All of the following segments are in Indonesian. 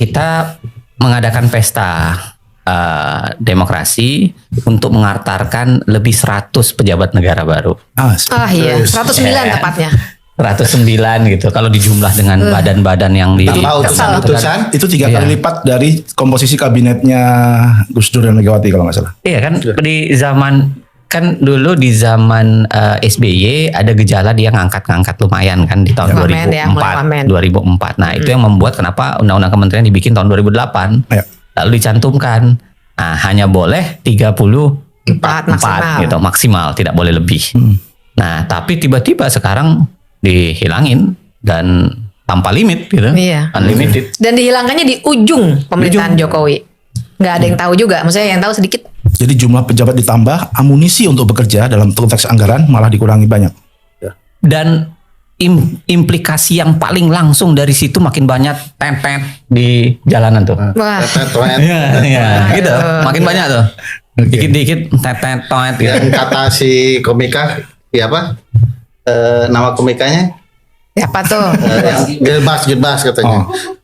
kita mengadakan pesta demokrasi untuk mengantarkan lebih 100 pejabat negara baru. Iya, 109 tepatnya. 109 gitu. Kalau dijumlah dengan badan-badan yang di utusan itu 3 kali lipat dari komposisi kabinetnya Gus Dur dan Megawati kalau nggak salah. Iya kan di zaman SBY ada gejala dia ngangkat-ngangkat lumayan kan di tahun 2004. Nah, itu yang membuat kenapa undang-undang kementerian dibikin tahun 2008. Ya. Lalu dicantumkan hanya boleh 34 gitu maksimal, tidak boleh lebih. Nah, tapi tiba-tiba sekarang dihilangin dan tanpa limit gitu. Iya. Unlimited. Dan dihilangkannya di ujung pemerintahan Jokowi. Nggak ada yang tahu juga, maksudnya yang tahu sedikit. Jadi jumlah pejabat ditambah, amunisi untuk bekerja dalam konteks anggaran malah dikurangi banyak. Dan implikasi yang paling langsung dari situ makin banyak tent di jalanan tuh. Wah. Iya, gitu. Makin banyak tuh. Dikit-dikit tent gitu. Yang kata si komika, ya apa? Nama komikanya? Siapa tuh? Gilbas katanya.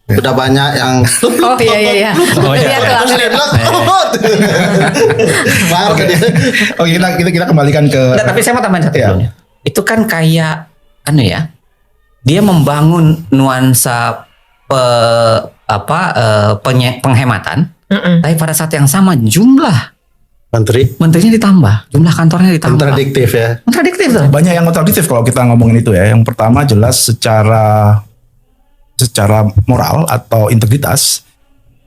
Udah banyak yang iya. Oke, kita kembalikan ke. Tapi saya mau tambahin satu dulu. Itu kan kayak dia membangun nuansa penghematan, tapi pada saat yang sama jumlah menterinya ditambah, jumlah kantornya ditambah. Kontradiktif ya. Kontradiktif tuh. Banyak yang kontradiktif kalau kita ngomongin itu ya. Yang pertama jelas secara moral atau integritas,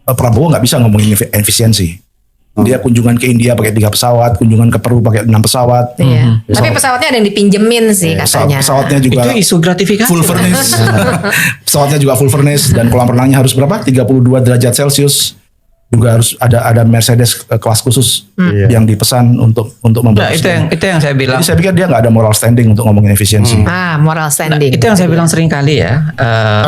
Prabowo nggak bisa ngomongin efisiensi. Dia kunjungan ke India pakai 3 pesawat, kunjungan ke Peru pakai 6 pesawat. Iya. Tapi pesawatnya ada yang dipinjemin sih katanya. Pesawatnya juga itu isu gratifikasi. Full furnace. Pesawatnya juga full furnace dan kolam renangnya harus berapa? 32 derajat Celcius. Juga harus ada Mercedes kelas khusus yang dipesan untuk membuat. Itu yang saya bilang. Jadi saya pikir dia nggak ada moral standing untuk ngomongin efisiensi. Moral standing. Itu yang saya bilang sering kali ya.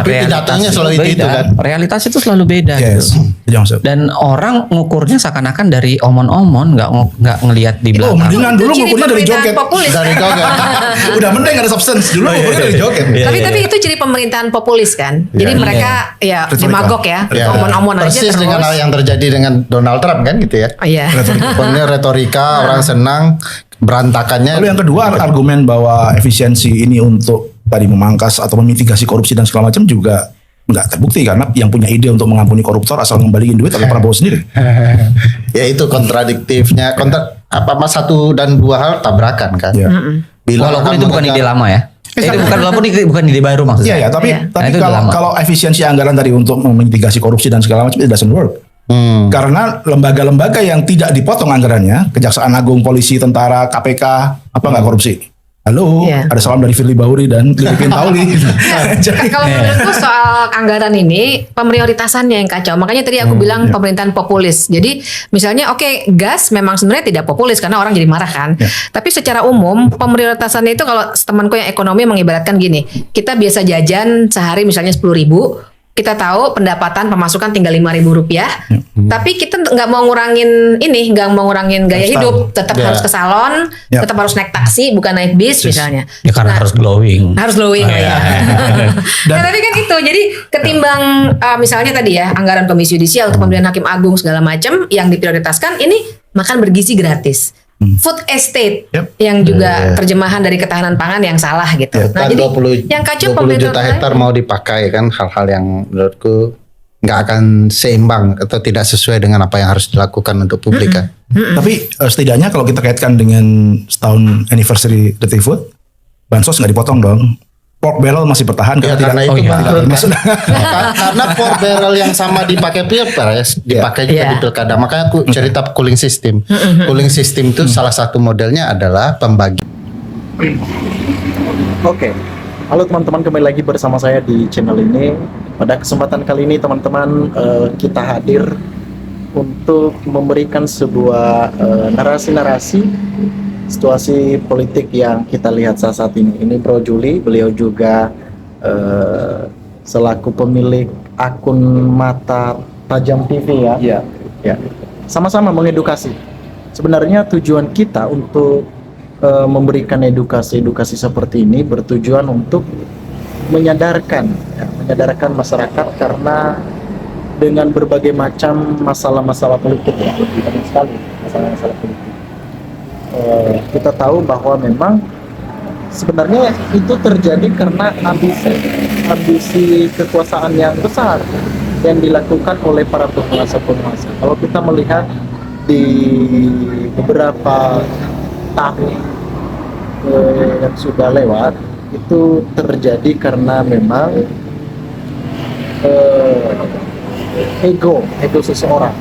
Tapi datanya selalu itu kan. Realitas itu selalu beda. Yes. Gitu. Dan orang ngukurnya seakan-akan dari omon-omon, nggak ngelihat di belakang. Mendingan dulu ngukurnya dari joget. Dari joget. Udah mending ada substance. Dulu ngukurnya dari joget. Tapi itu ciri pemerintahan populis kan. Jadi mereka demagog ya. Omon-omon aja persis terus. dengan yang terjadi dengan Donald Trump kan gitu ya. Iya. Retorika orang senang, berantakannya. Lalu yang kedua argumen bahwa efisiensi ini untuk tadi memangkas atau memitigasi korupsi dan segala macam juga nggak terbukti karena yang punya ide untuk mengampuni koruptor asal ngembaliin duit adalah Prabowo sendiri. Ya itu kontradiktifnya. Mas 1 dan 2 hal tabrakan kan. Ya. Walaupun itu bukan ide lama ya. Itu bukan ide baru maksudnya. Iya, tapi kalau efisiensi anggaran tadi untuk memitigasi korupsi dan segala macam it doesn't work. Karena lembaga-lembaga yang tidak dipotong anggarannya, Kejaksaan Agung, Polisi, Tentara, KPK, apa nggak korupsi? Halo, ada salam dari Firly Bahuri dan Lili Pintauli. Kalau menurutku soal anggaran ini pemprioritasannya yang kacau. Makanya tadi aku bilang pemerintahan populis. Jadi misalnya gas memang sebenarnya tidak populis karena orang jadi marah kan. Tapi secara umum pemprioritasannya itu kalau temanku yang ekonomi mengibaratkan gini, kita biasa jajan sehari misalnya 10.000. Kita tahu pendapatan pemasukan tinggal Rp5.000, tapi kita nggak mau ngurangin gaya hidup, tetap harus ke salon, tetap harus naik taksi, bukan naik bis misalnya. Ya karena harus glowing. Harus glowing tapi kan itu, jadi ketimbang misalnya tadi ya anggaran Komisi Yudisial untuk pemilihan Hakim Agung segala macam yang diprioritaskan ini makan bergizi gratis. Food estate yang juga terjemahan dari ketahanan pangan yang salah gitu. Nah, jadi 20 yang kacau 20 juta hektar mau dipakai kan hal-hal yang menurutku nggak akan seimbang atau tidak sesuai dengan apa yang harus dilakukan untuk publik kan. Tapi setidaknya kalau kita kaitkan dengan setahun anniversary Detik Food, bansos nggak dipotong dong. Pork barrel masih bertahan karena itu karena pork barrel yang sama dipakai pilpres dipakai juga di pilkada. Makanya aku cerita cooling system. Cooling system itu salah satu modelnya adalah pembagi. Oke. Halo teman-teman, kembali lagi bersama saya di channel ini. Pada kesempatan kali ini teman-teman kita hadir untuk memberikan sebuah narasi-narasi situasi politik yang kita lihat saat ini. Ini Bro Juli, beliau juga selaku pemilik akun Mata Tajam TV ya. Sama-sama mengedukasi. Sebenarnya tujuan kita untuk memberikan edukasi seperti ini bertujuan untuk menyadarkan masyarakat karena dengan berbagai macam masalah-masalah politik ya, banyak sekali masalah-masalah politik. Kita tahu bahwa memang sebenarnya itu terjadi karena ambisi kekuasaan yang besar yang dilakukan oleh para penguasa-penguasa. Kalau kita melihat di beberapa tahun yang sudah lewat, itu terjadi karena memang ego seseorang.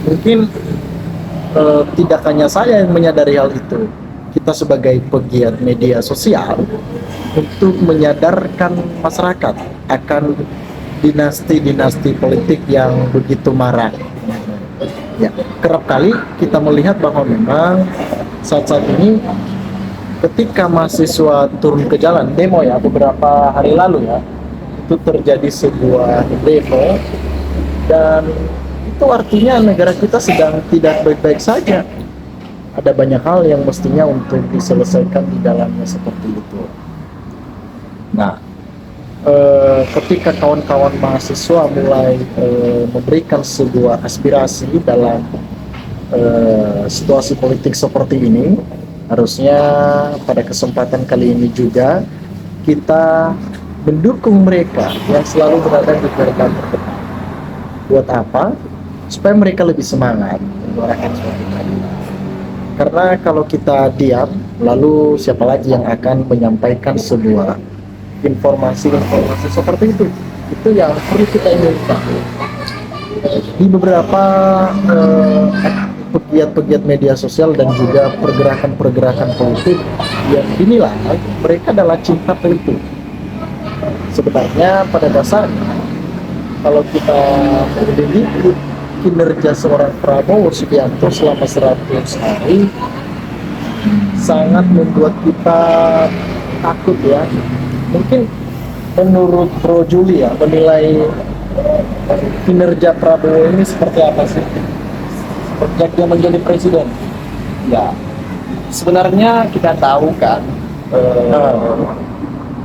Mungkin tidak hanya saya yang menyadari hal itu, kita sebagai pegiat media sosial untuk menyadarkan masyarakat akan dinasti-dinasti politik yang begitu marak. Ya, kerap kali kita melihat bahwa memang saat-saat ini ketika mahasiswa turun ke jalan demo ya, beberapa hari lalu ya, itu terjadi sebuah demo, dan itu artinya negara kita sedang tidak baik-baik saja. Ada banyak hal yang mestinya untuk diselesaikan di dalamnya seperti itu. Nah, ketika kawan-kawan mahasiswa mulai memberikan sebuah aspirasi dalam situasi politik seperti ini, harusnya pada kesempatan kali ini juga kita mendukung mereka yang selalu berada di garda terdepan. Buat apa? Supaya mereka lebih semangat menyuarakan suatu kali. Karena kalau kita diam, lalu siapa lagi yang akan menyampaikan sebuah informasi seperti itu? Itu yang perlu kita inginkan. Di beberapa pegiat-pegiat media sosial dan juga pergerakan-pergerakan politik yang dinilai mereka adalah cinta politik. Sebenarnya pada dasarnya, kalau kita melihat kinerja seorang Prabowo Subianto selama 100 hari sangat membuat kita takut ya. Mungkin menurut Bro Juli ya, menilai kinerja Prabowo ini seperti apa sih sejak dia menjadi presiden? Ya, sebenarnya kita tahu kan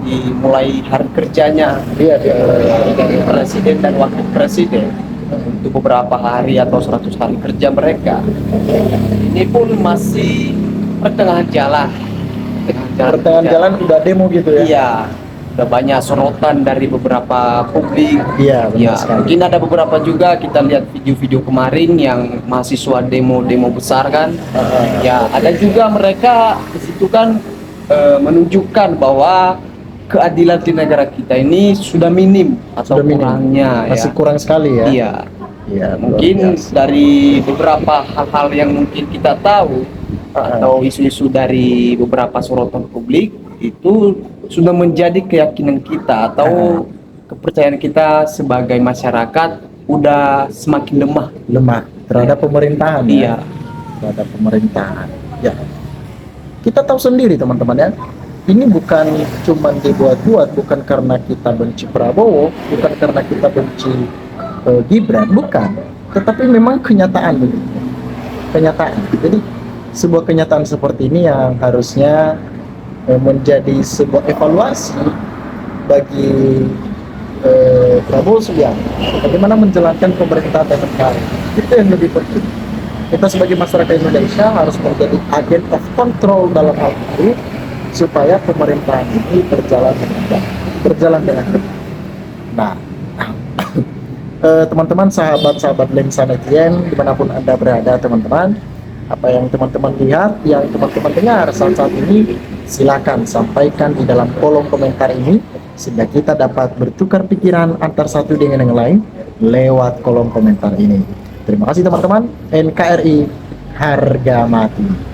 dimulai hari kerjanya dari presiden dan wakil presiden untuk beberapa hari atau 100 hari kerja mereka, ini pun masih pertengahan jalan udah demo gitu ya? Iya, udah banyak sorotan dari beberapa publik. Iya, ya, mungkin ada beberapa juga kita lihat video-video kemarin yang mahasiswa demo besar kan. Ya, ada juga mereka di situ kan menunjukkan bahwa keadilan di negara kita ini sudah minim atau kurangnya, masih ya. Kurang sekali ya. Iya. Ya, mungkin dari beberapa hal-hal yang mungkin kita tahu atau isu-isu dari beberapa sorotan publik itu sudah menjadi keyakinan kita atau kepercayaan kita sebagai masyarakat udah semakin lemah terhadap pemerintahan. Iya. Terhadap pemerintahan. Ya. Kita tahu sendiri teman-teman ya. Ini bukan cuma dibuat-buat, bukan karena kita benci Prabowo, bukan karena kita benci Gibran, bukan. Tetapi memang kenyataan begitu. Kenyataan. Jadi sebuah kenyataan seperti ini yang harusnya menjadi sebuah evaluasi bagi Prabowo Subianto. Bagaimana menjalankan pemerintahan dengan baik. Itu yang lebih penting. Kita sebagai masyarakat Indonesia harus menjadi agent of control dalam hal ini, supaya pemerintahan ini berjalan dengan baik. Nah, teman-teman, sahabat-sahabat Lensa Netizen, dimanapun Anda berada teman-teman, apa yang teman-teman lihat, yang teman-teman dengar saat ini, silakan sampaikan di dalam kolom komentar ini, sehingga kita dapat bertukar pikiran antar satu dengan yang lain lewat kolom komentar ini. Terima kasih teman-teman. NKRI harga mati.